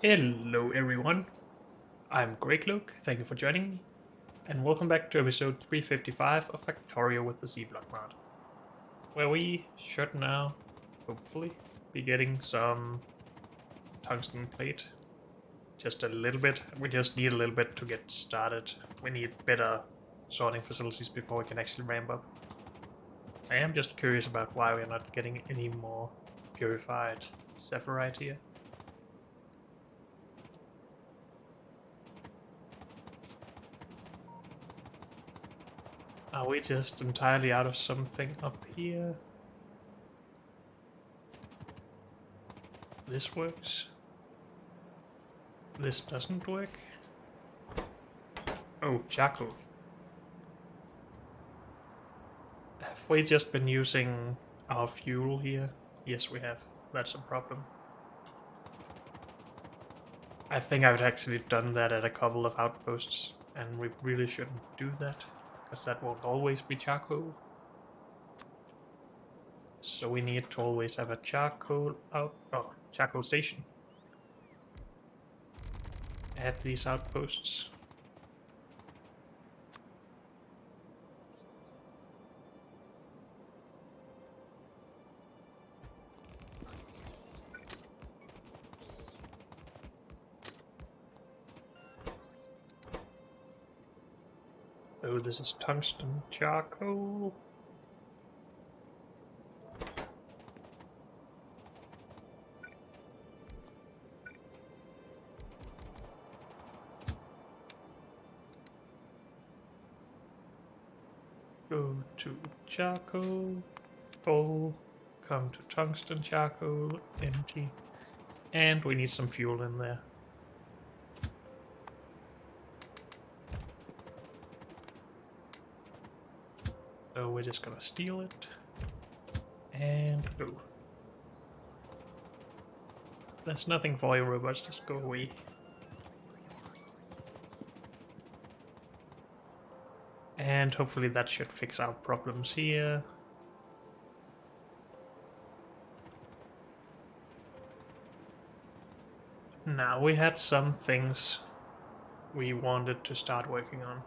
Hello everyone, I'm Greg Luke, thank you for joining me, and welcome back to episode 355 of Factorio with the C-Block mod, where we should now, hopefully, be getting some tungsten plate. Just a little bit, we just need a little bit to get started. We need better sorting facilities before we can actually ramp up. I am just curious about why we're not getting any more purified sapphirite here. Are we just entirely out of something up here? This works. This doesn't work. Oh, charcoal. Have we just been using our fuel here? Yes, we have. That's a problem. I think I've actually done that at a couple of outposts, and we really shouldn't do that, because that won't always be charcoal. So we need to always have a charcoal charcoal station at these outposts. Oh, this is tungsten charcoal. Go to charcoal, full, come to tungsten charcoal, empty, and we need some fuel in there. So we're just gonna steal it, and go. There's nothing for you, robots, just go away. And hopefully that should fix our problems here. Now, we had some things we wanted to start working on.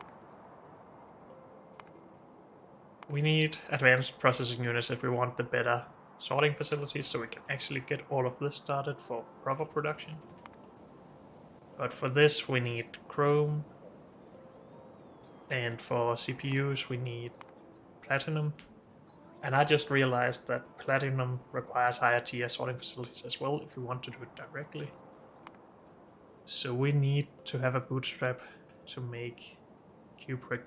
We need advanced processing units if we want the better sorting facilities, so we can actually get all of this started for proper production. But for this we need chrome, and for CPUs we need platinum. And I just realized that platinum requires higher tier sorting facilities as well if we want to do it directly. So we need to have a bootstrap to make cupric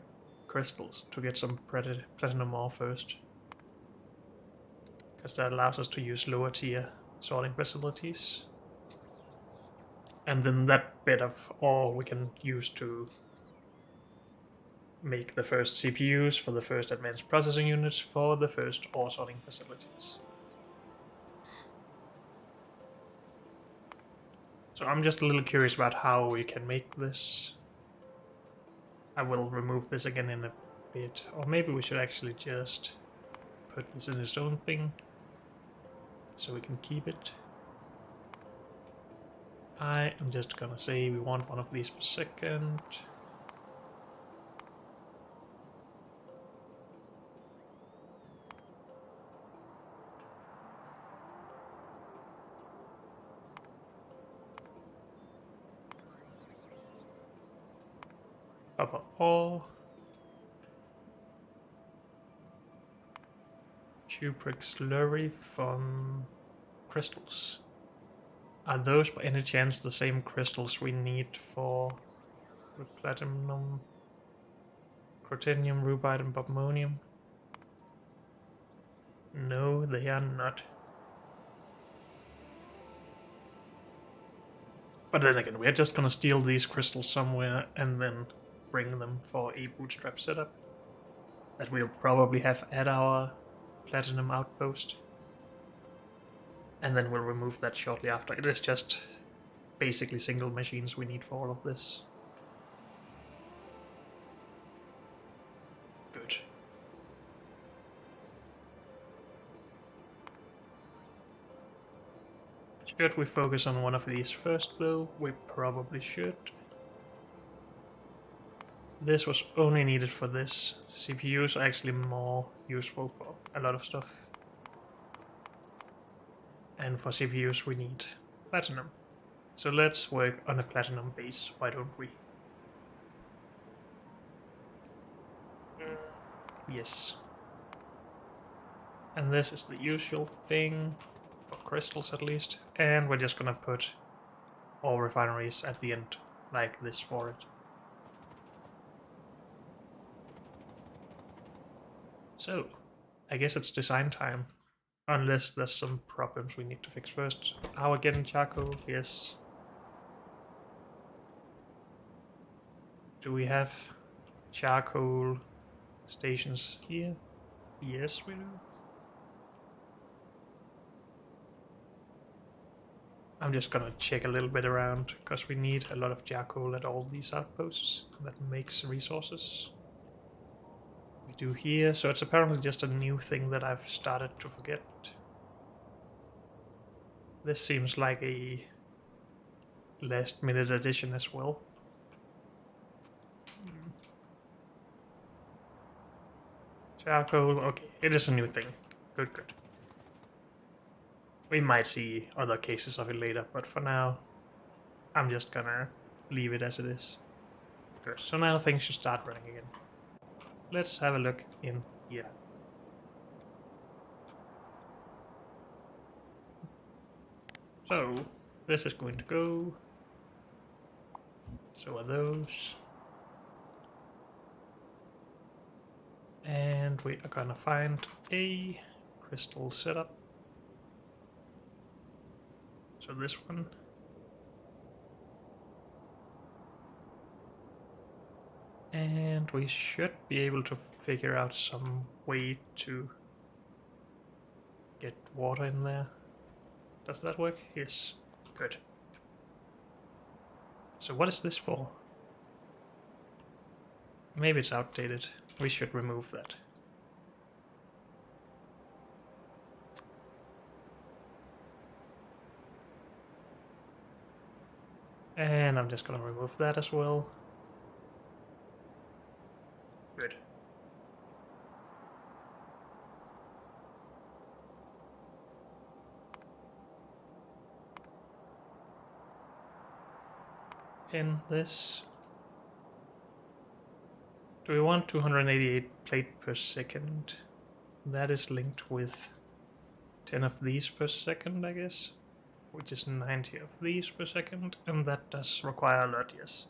crystals to get some platinum ore first, because that allows us to use lower tier sorting facilities. And then that bit of ore we can use to make the first CPUs for the first advanced processing units for the first ore sorting facilities. So I'm just a little curious about how we can make this. I will remove this again in a bit, or maybe we should actually just put this in its own thing so we can keep it. I am just gonna say we want one of these per second. Copper ore. Cupric slurry from crystals. Are those by any chance the same crystals we need for the platinum, crotinium, rubite, and bobmonium? No, they are not. But then again, we're just gonna steal these crystals somewhere and then bring them for a bootstrap setup that we'll probably have at our platinum outpost. And then we'll remove that shortly after. It is just basically single machines we need for all of this. Good. Should we focus on one of these first though? We probably should. This was only needed for this. CPUs are actually more useful for a lot of stuff. And for CPUs we need platinum. So let's work on a platinum base, why don't we? Yes. And this is the usual thing, for crystals at least. And we're just gonna put all refineries at the end, like this for it. So, I guess it's design time. Unless there's some problems we need to fix first. How again, charcoal? Yes. Do we have charcoal stations here? Yes, we do. I'm just gonna check a little bit around, because we need a lot of charcoal at all these outposts. That makes resources. We do here, so it's apparently just a new thing that I've started to forget. This seems like a last minute addition as well. Charcoal, okay, it is a new thing. Good, good. We might see other cases of it later, but for now, I'm just gonna leave it as it is. Good, so now things should start running again. Let's have a look in here. So, this is going to go. So are those. And we are gonna find a crystal setup. So this one. And we should be able to figure out some way to get water in there. Does that work? Yes. Good. So what is this for? Maybe it's outdated. We should remove that. And I'm just gonna remove that as well. Good. In this. Do we want 288 plate per second? That is linked with 10 of these per second, I guess. Which is 90 of these per second, and that does require a lot, yes.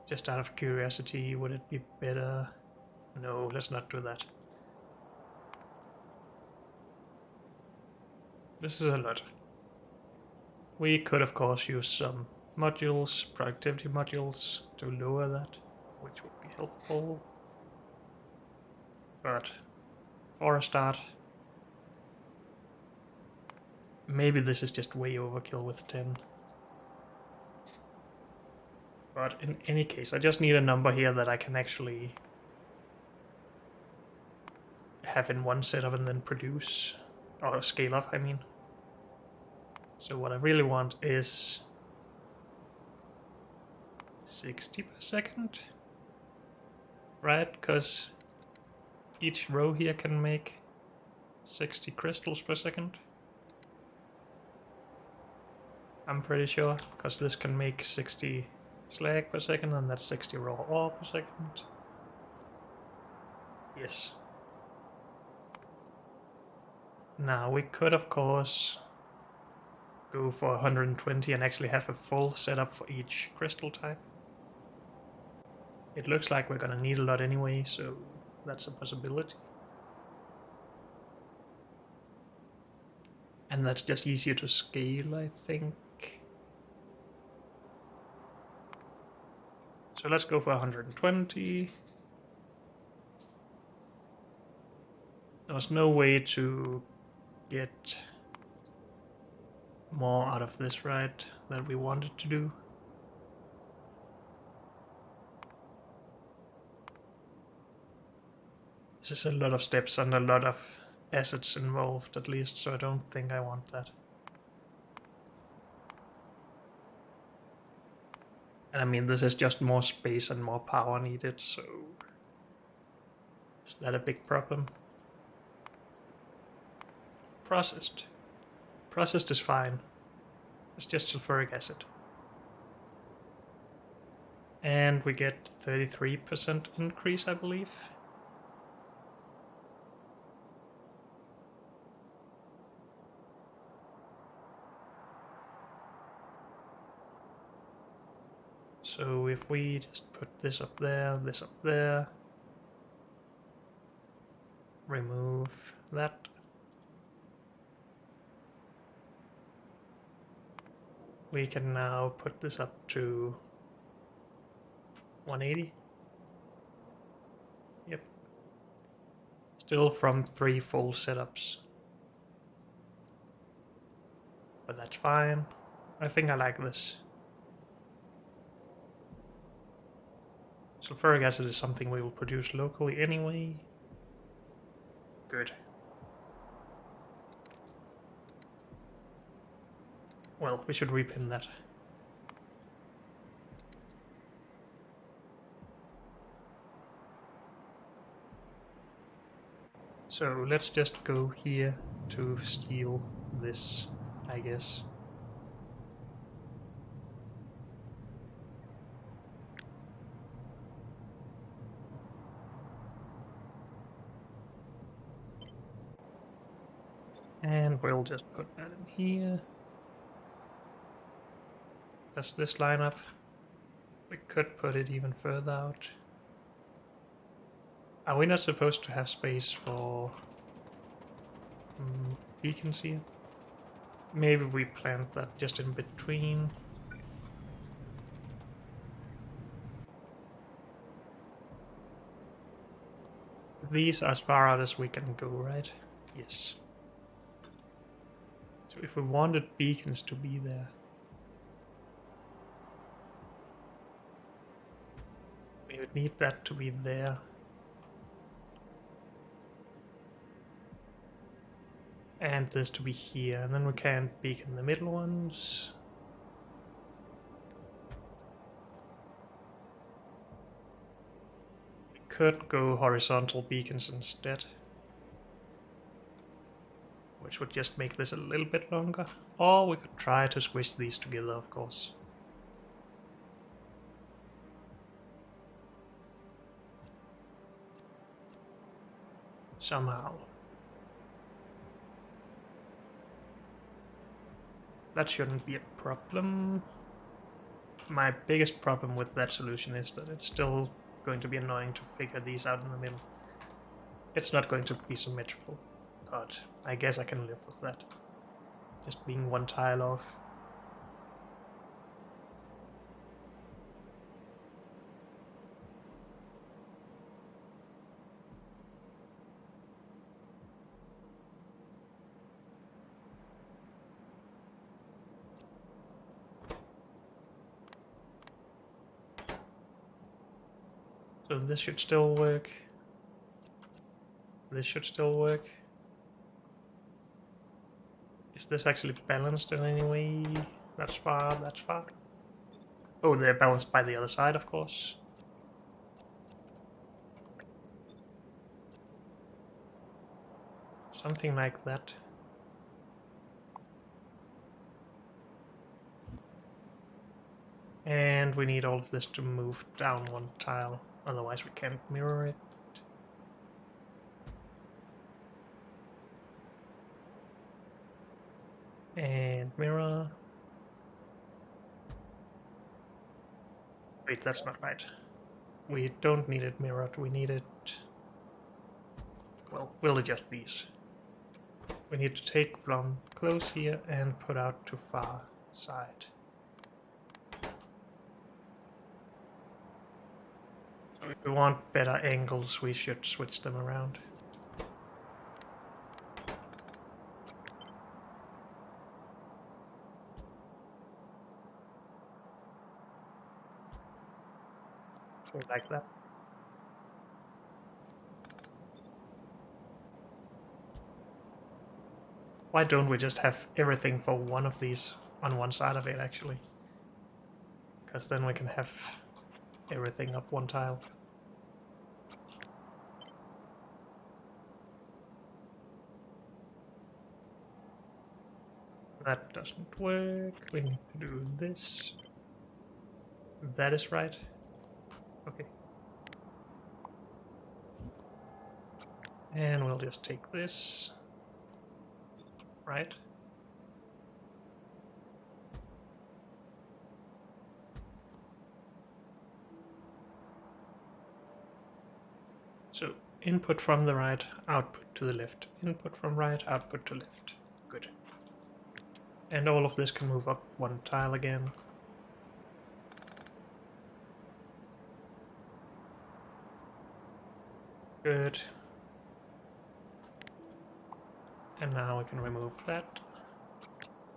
Just out of curiosity, would it be better? No, let's not do that. This is a lot. We could of course use some modules, productivity modules, to lower that, which would be helpful. But for a start, maybe this is just way overkill with 10. But in any case, I just need a number here that I can actually have in one setup and then produce, or scale up, I mean. So what I really want is 60 per second, right? Because each row here can make 60 crystals per second. I'm pretty sure, because this can make 60 slag per second, and that's 60 raw ore per second. Yes. Now we could of course go for 120 and actually have a full setup for each crystal type. It looks like we're gonna need a lot anyway, so that's a possibility. And that's just easier to scale, I think. So let's go for 120. There's no way to get more out of this, right, that we wanted to do. This is a lot of steps and a lot of assets involved, at least, so I don't think I want that. And I mean, this is just more space and more power needed, so is that a big problem? Processed. Processed is fine. It's just sulfuric acid. And we get 33% increase, I believe. So if we just put this up there, remove that. We can now put this up to 180. Yep. Still from 3 full setups. But that's fine. I think I like this. Sulfuric acid is something we will produce locally anyway. Good. Well, we should repin that. So let's just go here to steal this, I guess. And we'll just put that in here. Does this line up? We could put it even further out. Are we not supposed to have space for beacons here? Maybe we plant that just in between. These are as far out as we can go, right? Yes. So if we wanted beacons to be there, we would need that to be there. And this to be here, and then we can't beacon the middle ones. We could go horizontal beacons instead, which would just make this a little bit longer. Or we could try to squish these together, of course. Somehow. That shouldn't be a problem. My biggest problem with that solution is that it's still going to be annoying to figure these out in the middle. It's not going to be symmetrical, but I guess I can live with that. Just being one tile off. So this should still work. This should still work. Is this actually balanced in any way? That's far, that's far. Oh, they're balanced by the other side, of course. Something like that. And we need all of this to move down one tile, otherwise we can't mirror it. And mirror. Wait, that's not right. We don't need it mirrored, we need it... Well, we'll adjust these. We need to take from close here and put out to far side. So if we want better angles, we should switch them around. So like that. Why don't we just have everything for one of these on one side of it, actually? Because then we can have everything up one tile. That doesn't work. We need to do this. That is right. Okay. And we'll just take this. Right. So input from the right, output to the left. Input from right, output to left. Good. And all of this can move up one tile again. Good. And now we can remove that.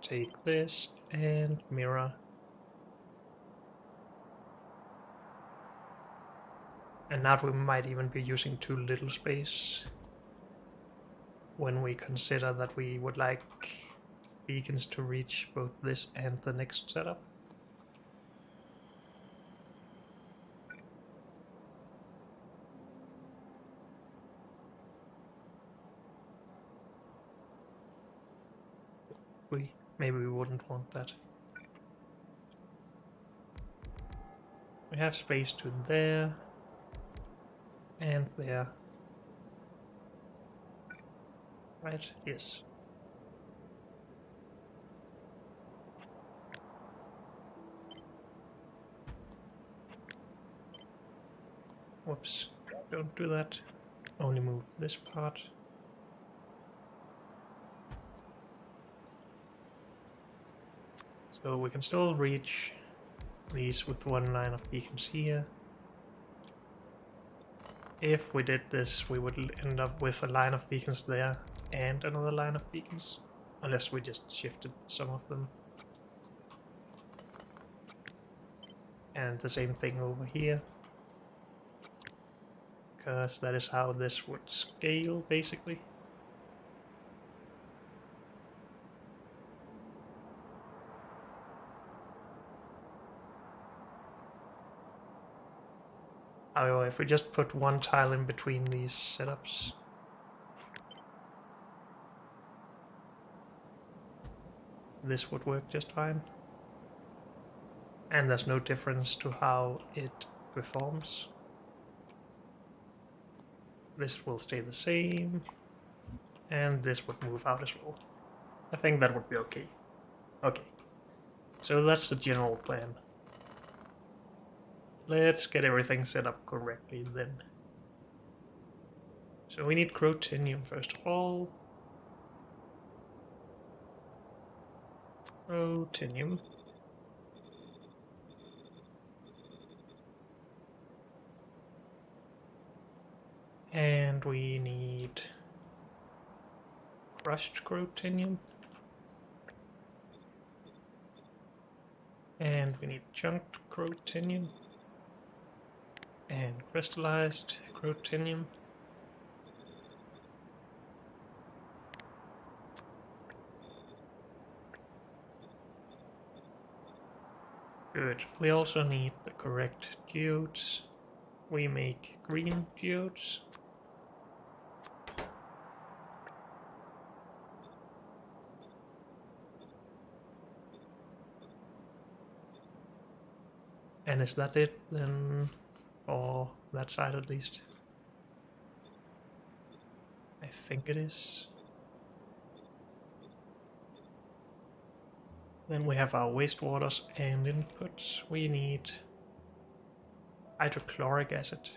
Take this and mirror. And now we might even be using too little space when we consider that we would like beacons to reach both this and the next setup. Maybe we wouldn't want that. We have space to there and there. Right? Yes. Whoops. Don't do that. Only move this part. So we can still reach these with one line of beacons here. If we did this, we would end up with a line of beacons there and another line of beacons. Unless we just shifted some of them. And the same thing over here. Because that is how this would scale, basically. However, if we just put one tile in between these setups, this would work just fine. And there's no difference to how it performs. This will stay the same, and this would move out as well. I think that would be okay. Okay, so that's the general plan. Let's get everything set up correctly then. So we need Crotinium first of all. Crotinium. And we need crushed Crotinium. And we need chunked Crotinium. And crystallized Crotinium. Good. We also need the correct geodes. We make green geodes. And is that it then? For that side at least? I think it is. Then we have our wastewaters and inputs. We need hydrochloric acid.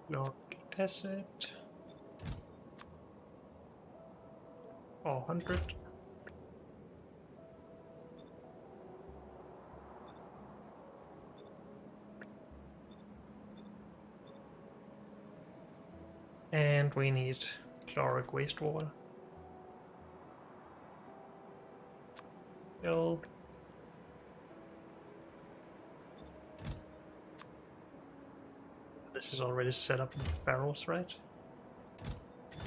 Chloric acid. 400. And we need chloric wastewater. Fill. This is already set up with barrels, right?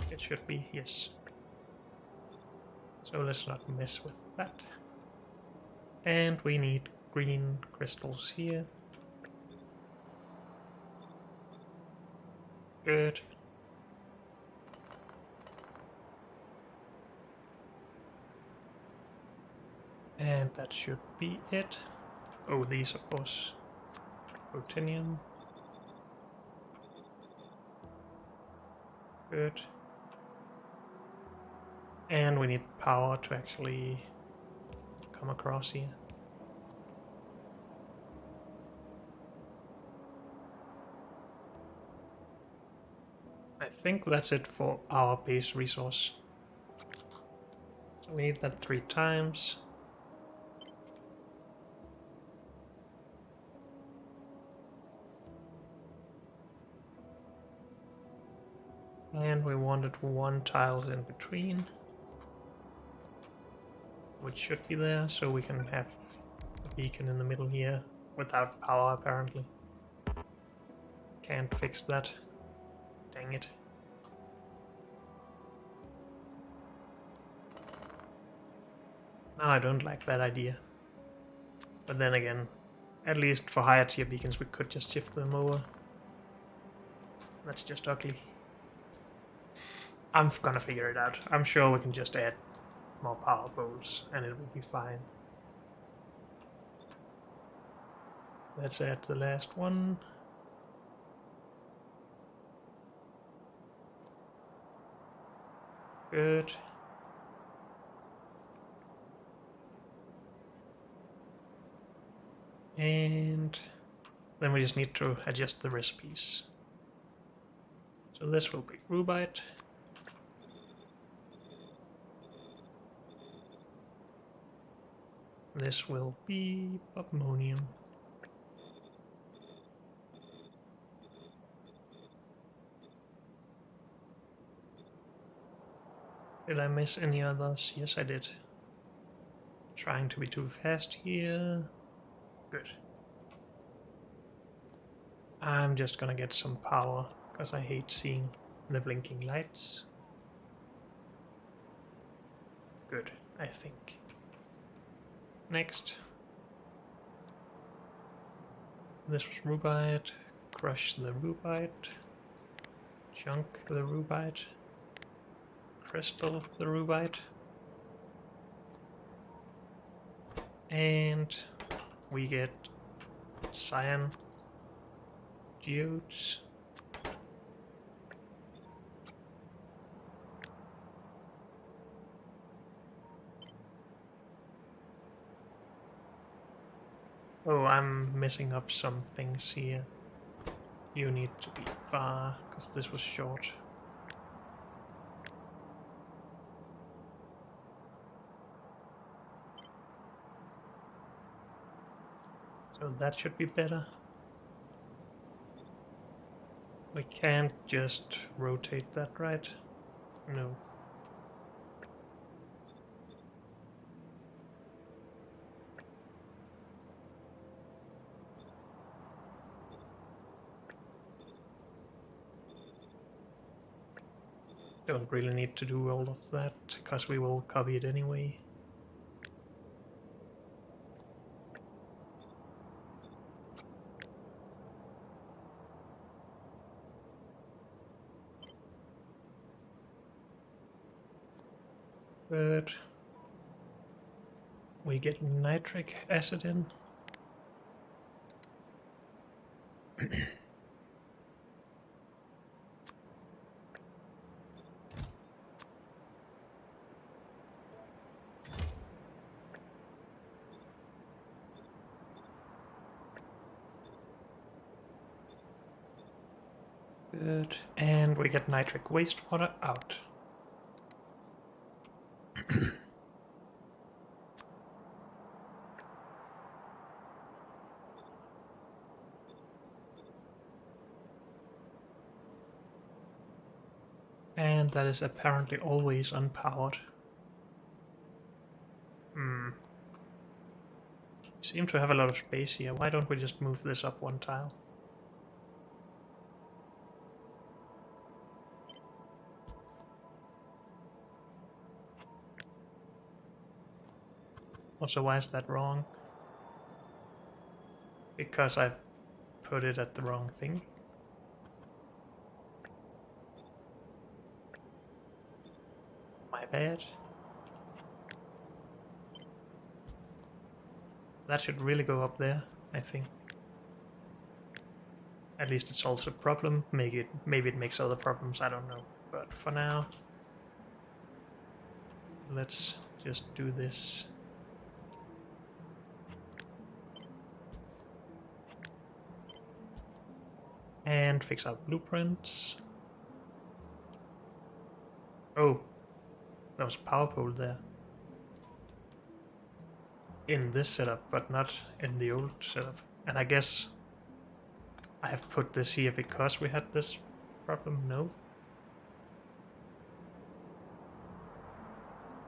It should be, yes. So let's not mess with that. And we need green crystals here. Good. And that should be it. Oh, these, of course. Protinium. Good. And we need power to actually come across here. I think that's it for our base resource. So we need that 3 times. And we wanted 1 tiles in between, which should be there, so we can have a beacon in the middle here without power apparently. Can't fix that. Dang it. No, I don't like that idea. But then again, at least for higher tier beacons we could just shift them over. That's just ugly. I'm gonna figure it out. I'm sure we can just add more power poles and it will be fine. Let's add the last one. Good. And then we just need to adjust the recipes. So this will be rubite. This will be bobmonium. Did I miss any others? Yes, I did. Trying to be too fast here. Good. I'm just gonna get some power, because I hate seeing the blinking lights. Good, I think. Next. This was rubite. Crush the rubite. Chunk the rubite. Crystal the rubite. And we get cyan geodes. Oh, I'm messing up some things here. You need to be far, because this was short. So that should be better. We can't just rotate that, right? No. Don't really need to do all of that, because we will copy it anyway. But we get nitric acid in. Good. And we get nitric wastewater out. And that is apparently always unpowered. Seem to have a lot of space here. Why don't we just move this up 1 tile? Also, why is that wrong? Because I put it at the wrong thing. My bad. That should really go up there, I think. At least it solves a problem. Maybe it makes other problems, I don't know. But for now, let's just do this. And fix our blueprints. Oh, there was a power pole there. In this setup, but not in the old setup. And I guess I have put this here because we had this problem. No.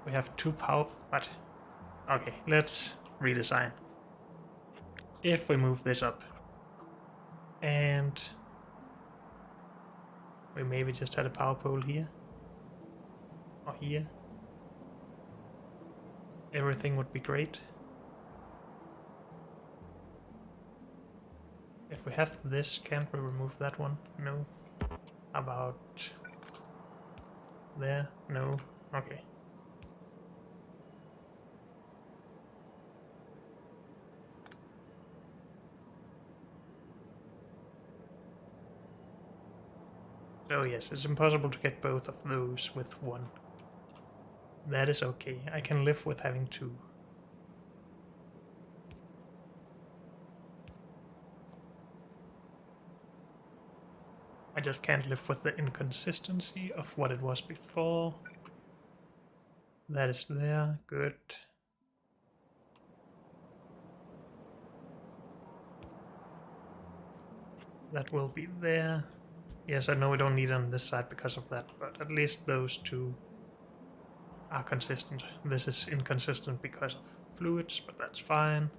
We have two power... What? Okay, let's redesign. If we move this up. And... we maybe just had a power pole here. Or here. Everything would be great. If we have this, can't we remove that one? No. How about... there? No. Okay. So yes, it's impossible to get both of those with one. That is okay. I can live with having two. I just can't live with the inconsistency of what it was before. That is there. Good. That will be there. Yes, I know we don't need it on this side because of that, but at least those two are consistent. This is inconsistent because of fluids, but that's fine.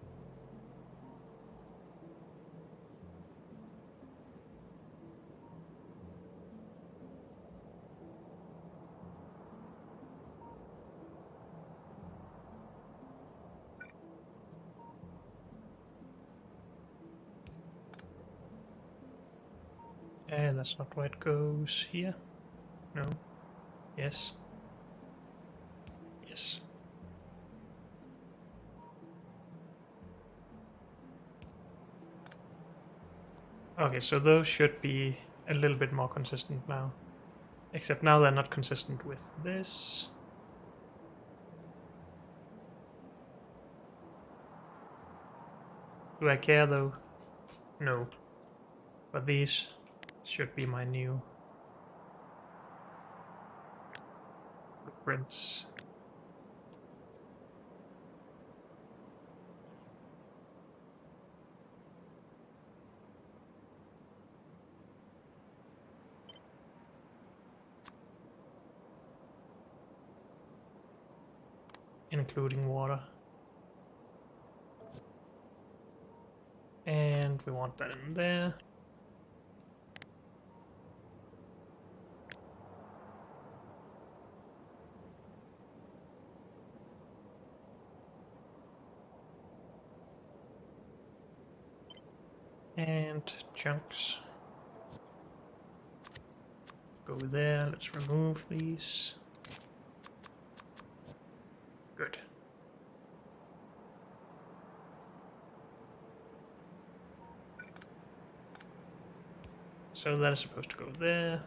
And that's not where it goes. Here? No. Yes. Yes. Okay, so those should be a little bit more consistent now. Except now they're not consistent with this. Do I care though? No. But these should be my new blueprints. Including water. And we want that in there. And chunks. Go there, let's remove these. Good. So that is supposed to go there.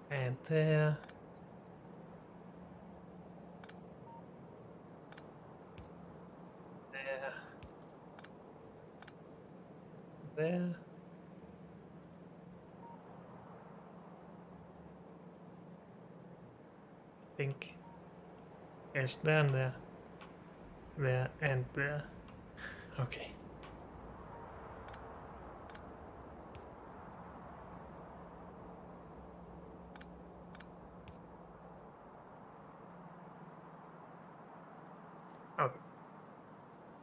And there. There. There. I think. Yes, there and there. There and there. Okay. Okay.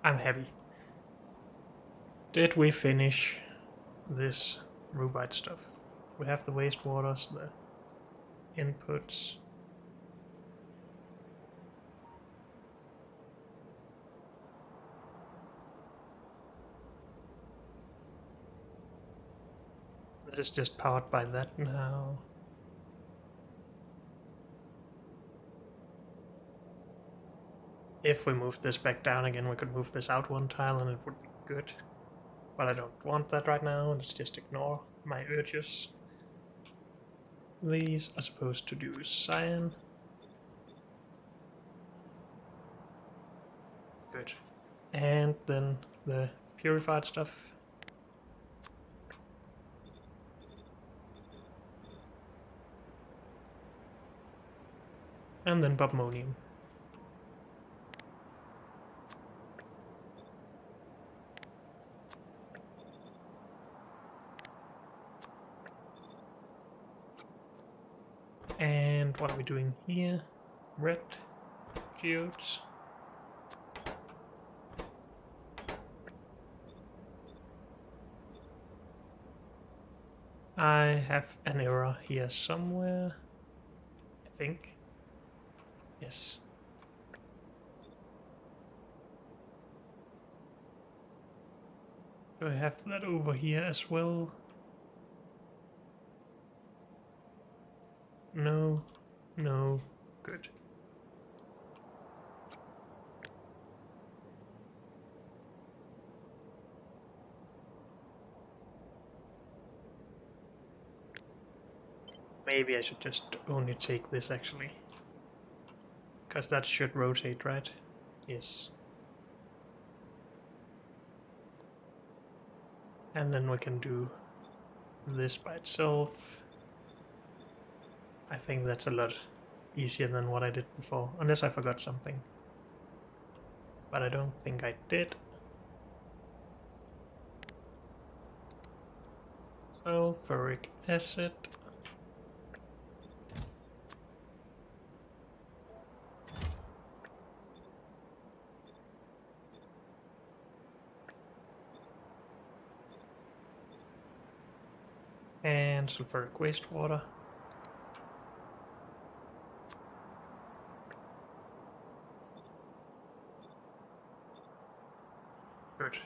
I'm happy. Did we finish this rubite stuff? We have the wastewaters, the inputs. This is just powered by that now. If we move this back down again, we could move this out one tile and it would be good. But I don't want that right now, let's just ignore my urges. These are supposed to do cyan. Good. And then the purified stuff. And then bobmonium. And what are we doing here? Red geodes. I have an error here somewhere, I think. Yes. Do I have that over here as well? No, no, good. Maybe I should just only take this actually. Because that should rotate, right? Yes. And then we can do this by itself. I think that's a lot easier than what I did before, unless I forgot something. But I don't think I did. Sulfuric acid. And sulfuric wastewater. Good.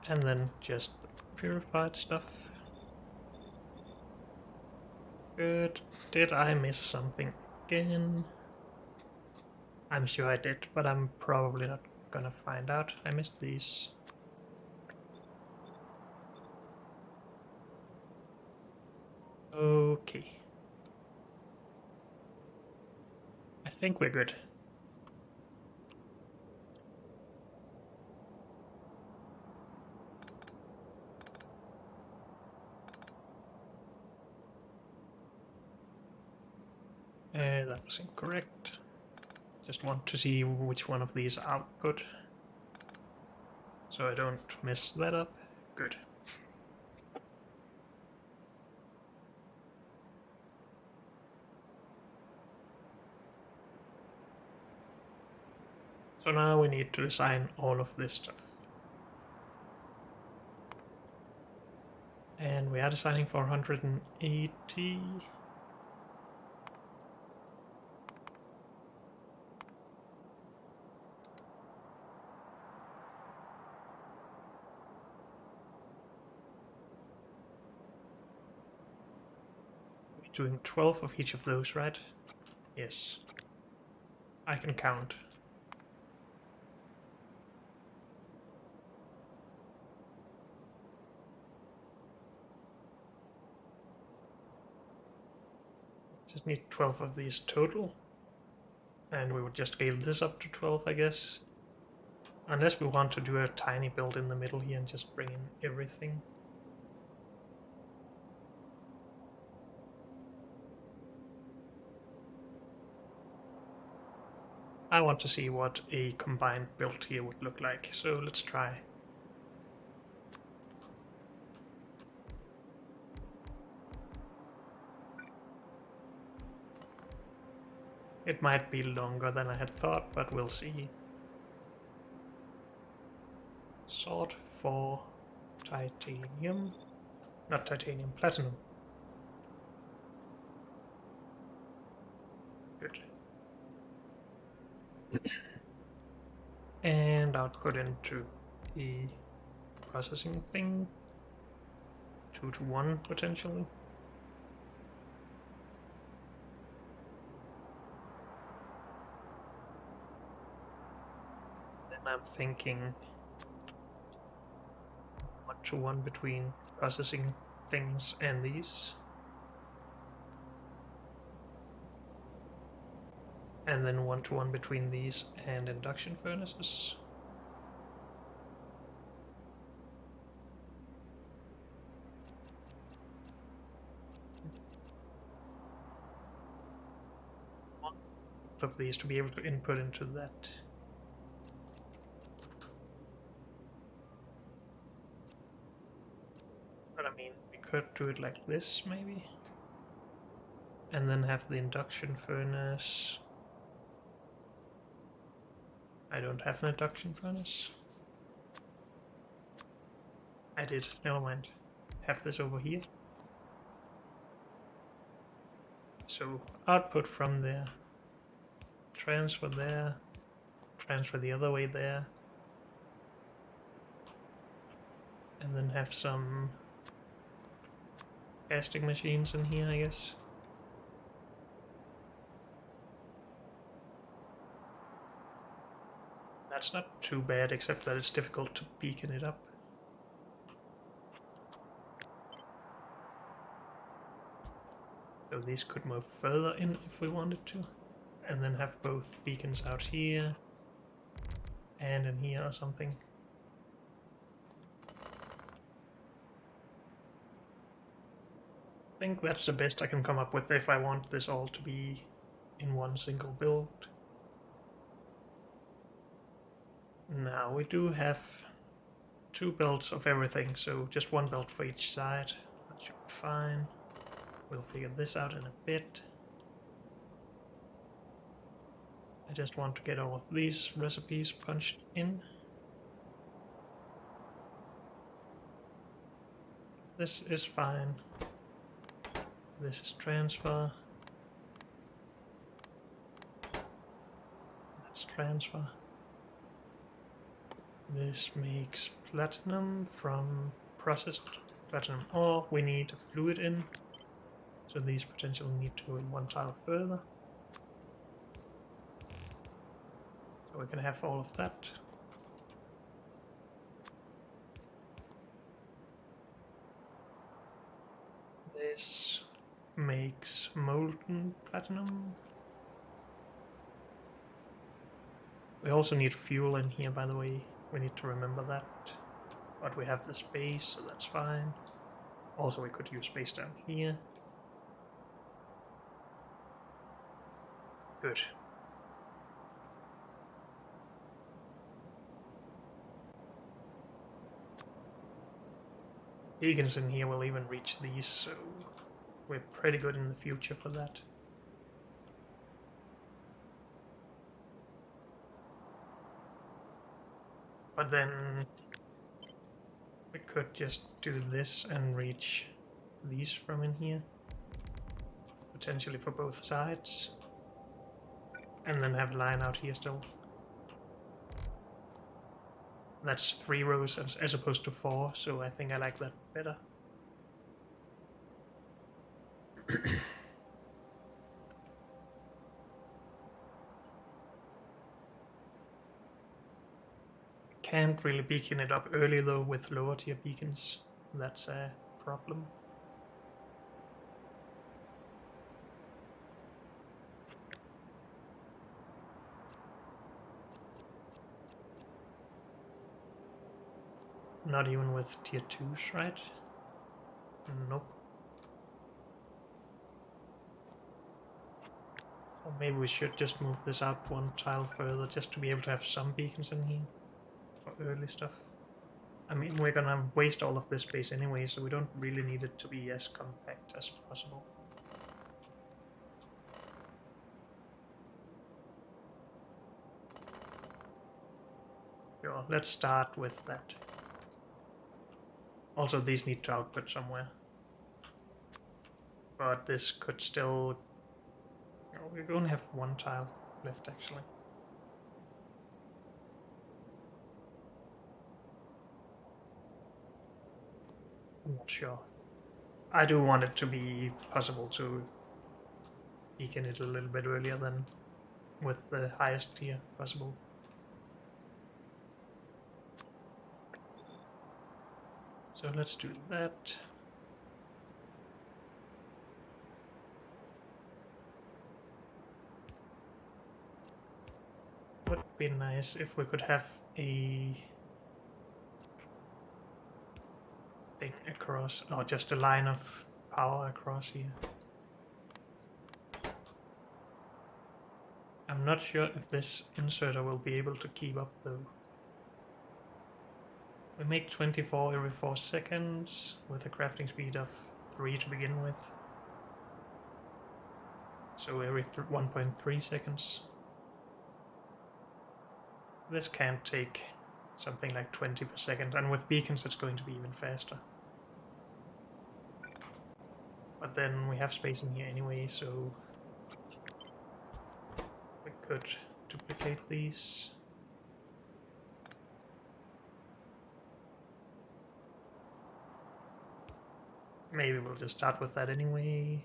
And then just the purified stuff. Good. Did I miss something again? I'm sure I did, but I'm probably not gonna find out. I missed these. Okay. I think we're good. That was incorrect. Just want to see which one of these are good. So I don't mess that up. Good. So now we need to design all of this stuff. And we are designing for 180. We're doing 12 of each of those, right? Yes. I can count. Just need 12 of these total. And we would just scale this up to 12, I guess. Unless we want to do a tiny build in the middle here and just bring in everything. I want to see what a combined build here would look like, so let's try. It might be longer than I had thought, but we'll see. Sword for titanium. Not titanium, platinum. Good. And output into the processing thing. 2 to 1 potentially. Then I'm thinking 1 to 1 between processing things and these. And then 1 to 1 between these and induction furnaces. Of these to be able to input into that. But I mean, we could do it like this maybe. And then have the induction furnace. I don't have an induction furnace. I did, never mind. Have this over here. So output from there. Transfer there. Transfer the other way there. And then have some casting machines in here, I guess. That's not too bad, except that it's difficult to beacon it up. So these could move further in if we wanted to. And then have both beacons out here and in here or something. I think that's the best I can come up with if I want this all to be in one single build. Now we do have 2 builds of everything, so just 1 build for each side. That should be fine. We'll figure this out in a bit. I just want to get all of these recipes punched in. This is fine. This is transfer. That's transfer. This makes platinum from processed platinum ore. We need a fluid in. So these potentially need to go in 1 tile further. So we can have all of that. This makes molten platinum. We also need fuel in here, by the way. We need to remember that. But we have the space, so that's fine. Also, we could use space down here. Good. Beacons in here will even reach these, so we're pretty good in the future for that. But then we could just do this and reach these from in here. Potentially for both sides. And then have line out here still. That's 3 rows as opposed to 4, so I think I like that better. Can't really beacon it up early though with lower tier beacons. That's a problem. Not even with tier 2s, right? Nope. Or maybe we should just move this out 1 tile further just to be able to have some beacons in here for early stuff. I mean, we're gonna waste all of this space anyway, so we don't really need it to be as compact as possible. Sure, let's start with that. Also, these need to output somewhere. But this could still... Oh, we only have 1 tile left, actually. I'm not sure. I do want it to be possible to beacon it a little bit earlier than with the highest tier possible. So let's do that. Would be nice if we could have a thing across, or just a line of power across here. I'm not sure if this inserter will be able to keep up though. We make 24 every 4 seconds with a crafting speed of 3 to begin with. So every 1.3 seconds. This can't take something like 20 per second, and with beacons it's going to be even faster. But then we have space in here anyway, so we could duplicate these. Maybe we'll just start with that anyway.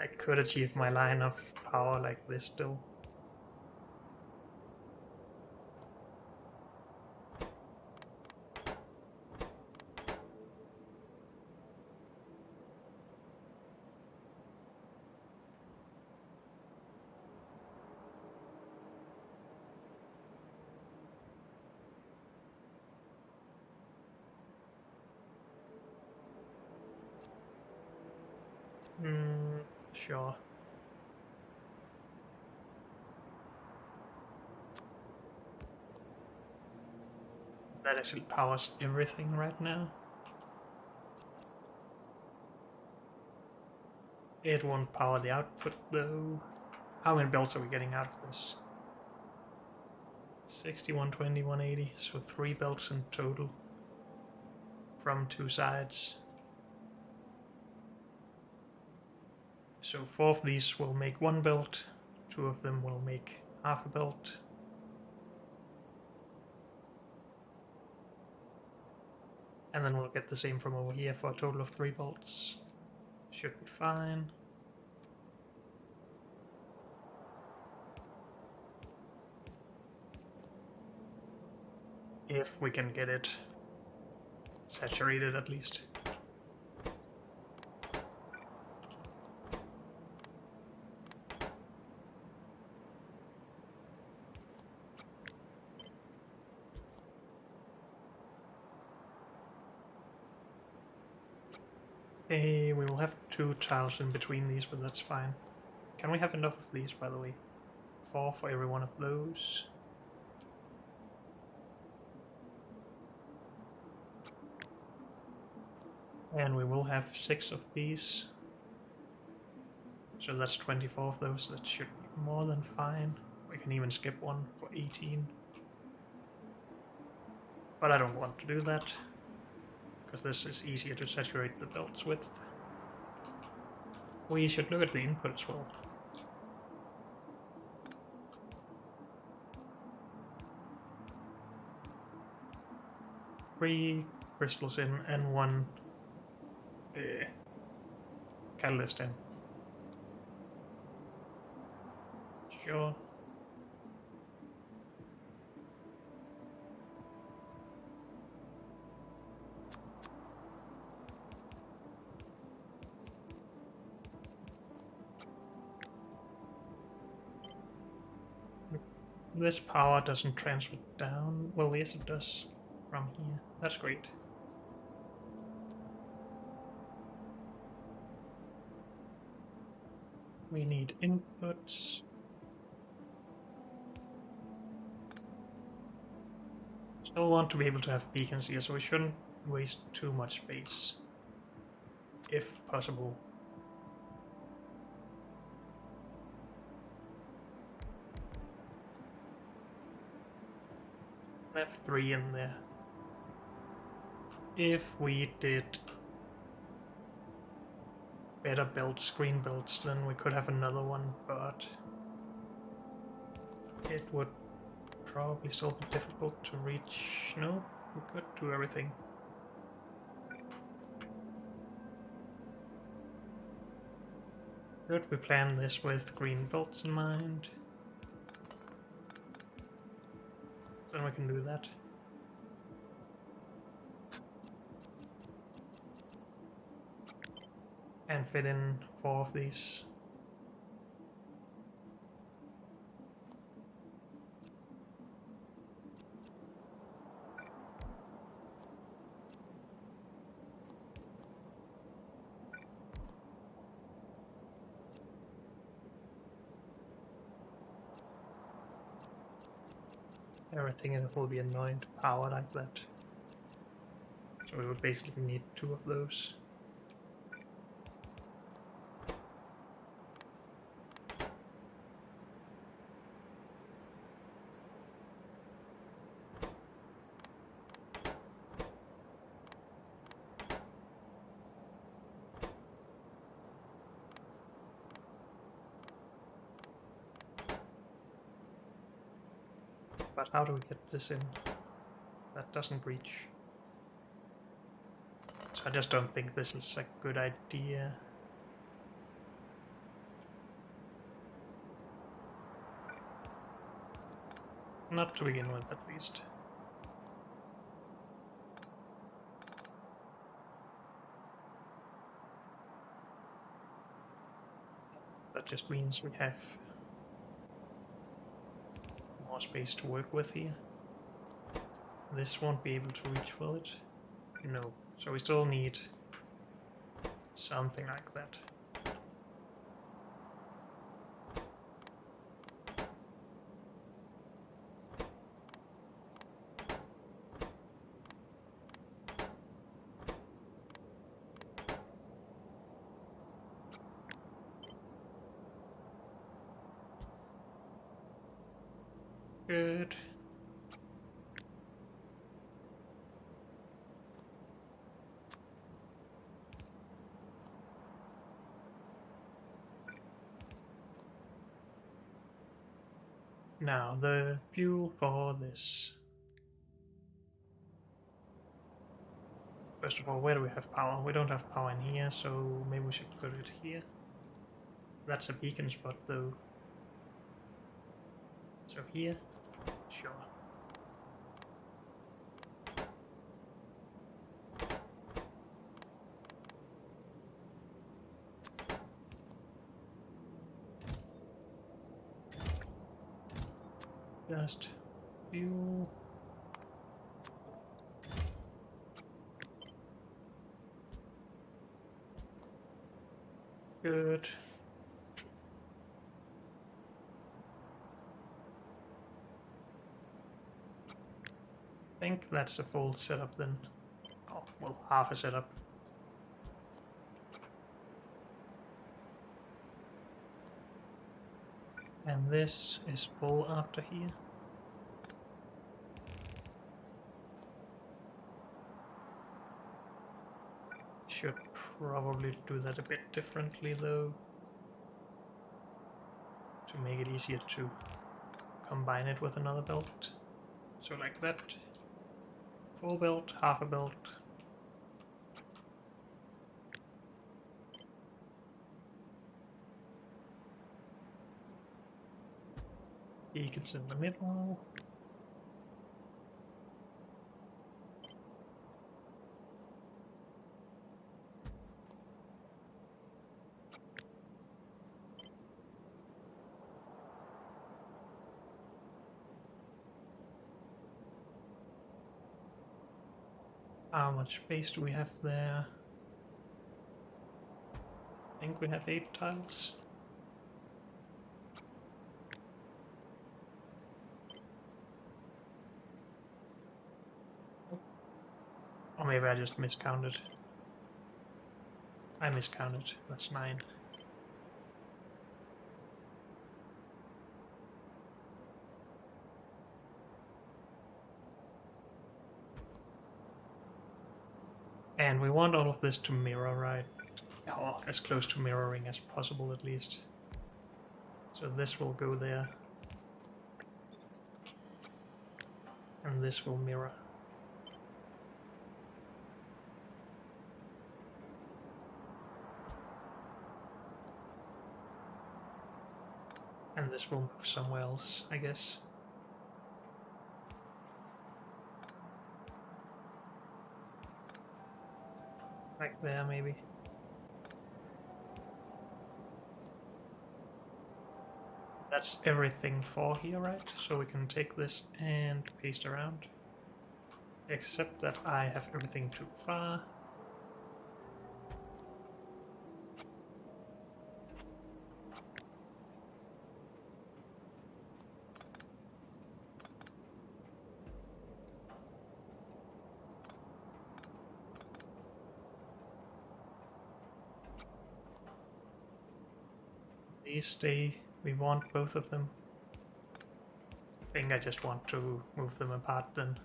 I could achieve my line of power like this still. Sure. That actually powers everything right now. It won't power the output though. How many belts are we getting out of this? 60, 120, 180, so 3 belts in total from 2 sides. So 4 of these will make 1 belt, 2 of them will make half a belt. And then we'll get the same from over here for a total of 3 bolts. Should be fine. If we can get it saturated at least. We will have 2 tiles in between these, but that's fine. Can we have enough of these, by the way? 4 for every one of those. And we will have 6 of these. So that's 24 of those. That should be more than fine. We can even skip one for 18. But I don't want to do that, because this is easier to saturate the belts with. We should look at the input as well. Three crystals in and 1 catalyst in. Sure. This power doesn't transfer down. Well, yes, it does from here. That's great. We need inputs. Still want to be able to have beacons here, so we shouldn't waste too much space, if possible. I have 3 in there. If we did better belts, green belts, then we could have another one, but it would probably still be difficult to reach. No, we could do everything. Good, we plan this with green belts in mind. So we can do that. And fit in 4 of these. Everything will be annoying to power like that. So we would basically need 2 of those. But how do we get this in? That doesn't reach. So I just don't think this is a good idea. Not to begin with, at least. That just means we have more space to work with here. This won't be able to reach, will it? No. So we still need something like that. Good. Now, the fuel for this. First of all, where do we have power? We don't have power in here, so maybe we should put it here. That's a beacon spot, though. So here? Sure. Just fuel. Good. I think that's a full setup then. Oh, well, half a setup. And this is full after here. Should probably do that a bit differently though, to make it easier to combine it with another belt. So like that. Full belt, half a belt. Beacons in the middle. How much space do we have there? I think we have 8 tiles. Or maybe I just miscounted. I miscounted. That's 9. And we want all of this to mirror, right? Or as close to mirroring as possible, at least. So this will go there. And this will mirror. And this will move somewhere else, I guess. Like there, maybe. That's everything for here, right? So we can take this and paste around. Except that I have everything too far. These stay. We want both of them. I think I just want to move them apart then.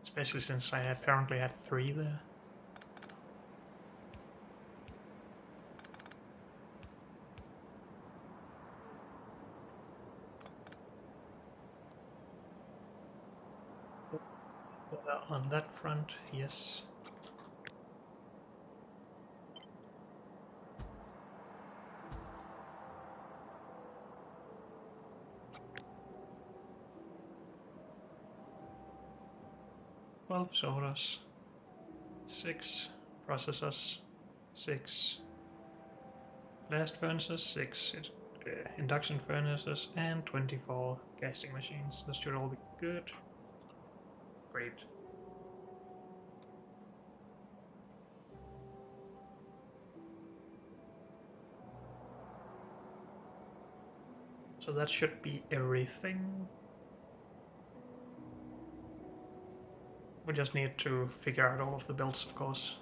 Especially since I apparently had 3 there. On that front, yes. Twelve sorters, 6 processors, 6 blast furnaces, 6 induction furnaces, and 24 casting machines. This should all be good. Great. So that should be everything. We just need to figure out all of the builds, of course.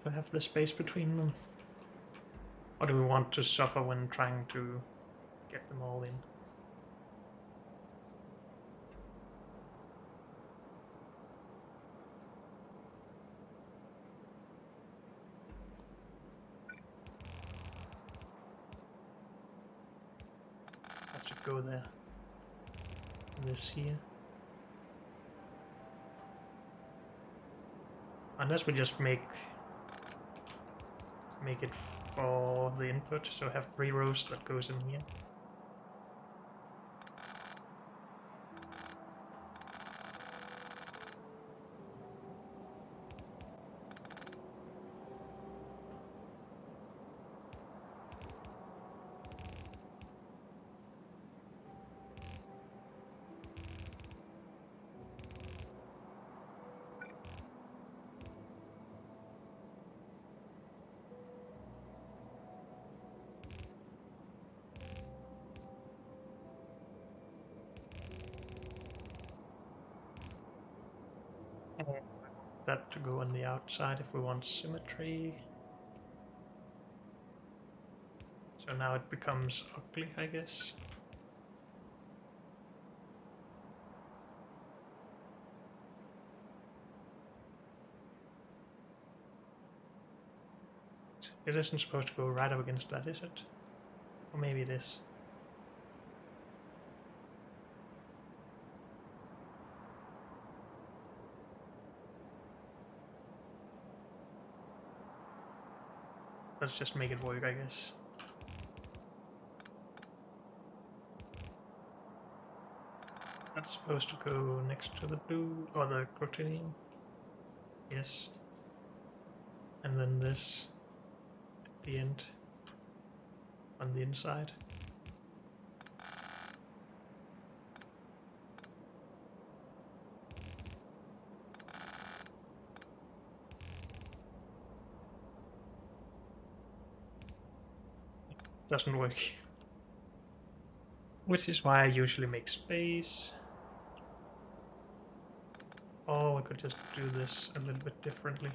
To have the space between them. Or do we want to suffer when trying to get them all in? That should go there. This here. Unless we just make it for the input, so have 3 rows that goes in here. That to go on the outside if we want symmetry. So now it becomes ugly, I guess. It isn't supposed to go right up against that, is it? Or maybe it is. Let's just make it work, I guess. That's supposed to go next to the blue, or the protonium. Yes. And then this at the end, on the inside. Doesn't work. Which is why I usually make space. Or we could just do this a little bit differently.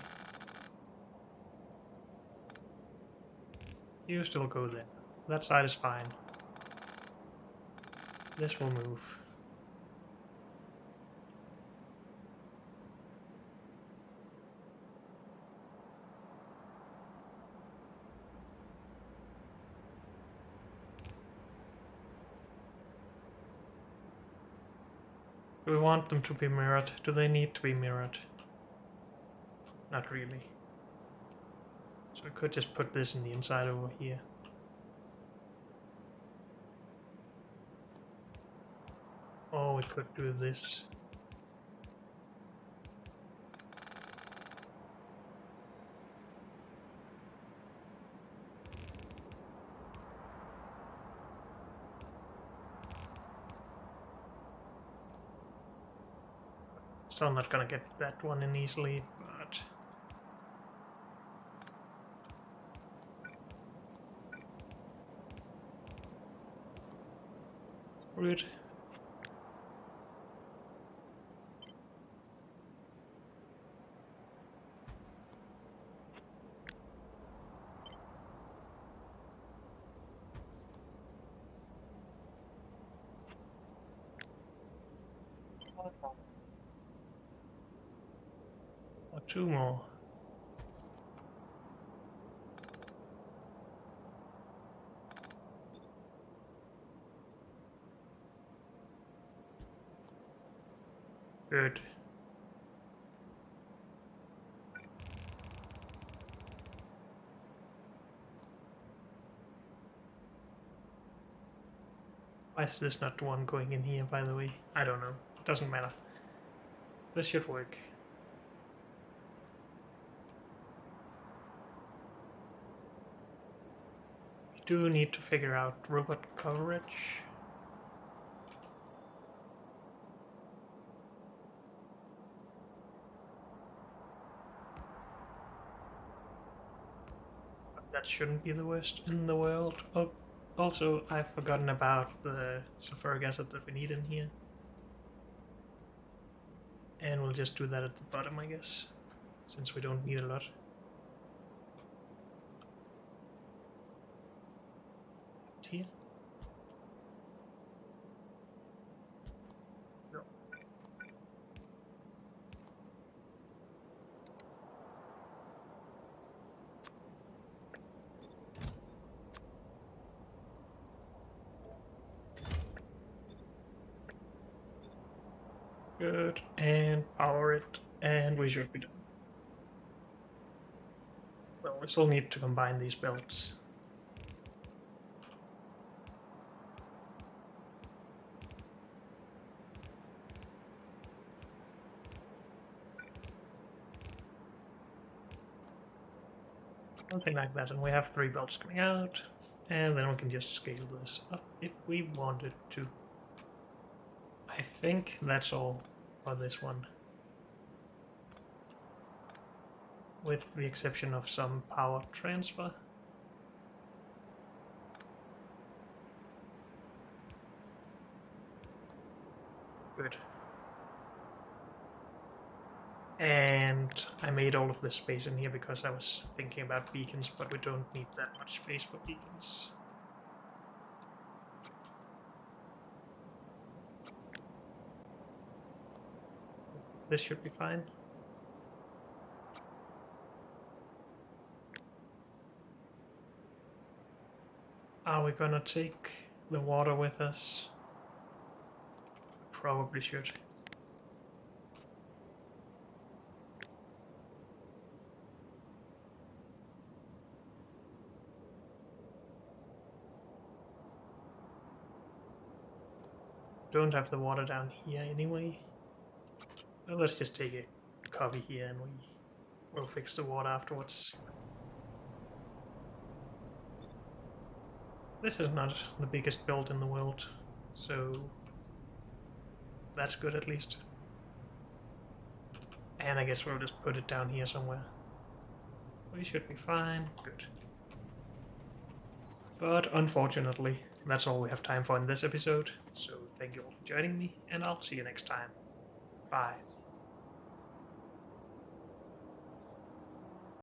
You still go there. That side is fine. This will move. Do we want them to be mirrored? Do they need to be mirrored? Not really. So I could just put this in the inside over here. Or we could do this. Still not gonna get that one in easily, but... Rude. Or two more. Good. Why is this not the one going in here, by the way? I don't know. It doesn't matter. This should work. We do need to figure out robot coverage. That shouldn't be the worst in the world. Oh, also, I've forgotten about the sulfuric acid that we need in here. And we'll just do that at the bottom, I guess, since we don't need a lot. Here. No. Good, and power it, and we should be done. Well, we still need to combine these belts. Something like that, and we have 3 belts coming out, and then we can just scale this up if we wanted to. I think that's all for this one. With the exception of some power transfer. Good. And I made all of this space in here because I was thinking about beacons, but we don't need that much space for beacons. This should be fine. Are we gonna take the water with us? Probably should. Don't have the water down here anyway. Well, let's just take a copy here and we'll fix the water afterwards. This is not the biggest build in the world, so that's good at least. And I guess we'll just put it down here somewhere. We should be fine. Good. But unfortunately, that's all we have time for in this episode, so thank you all for joining me, and I'll see you next time. Bye.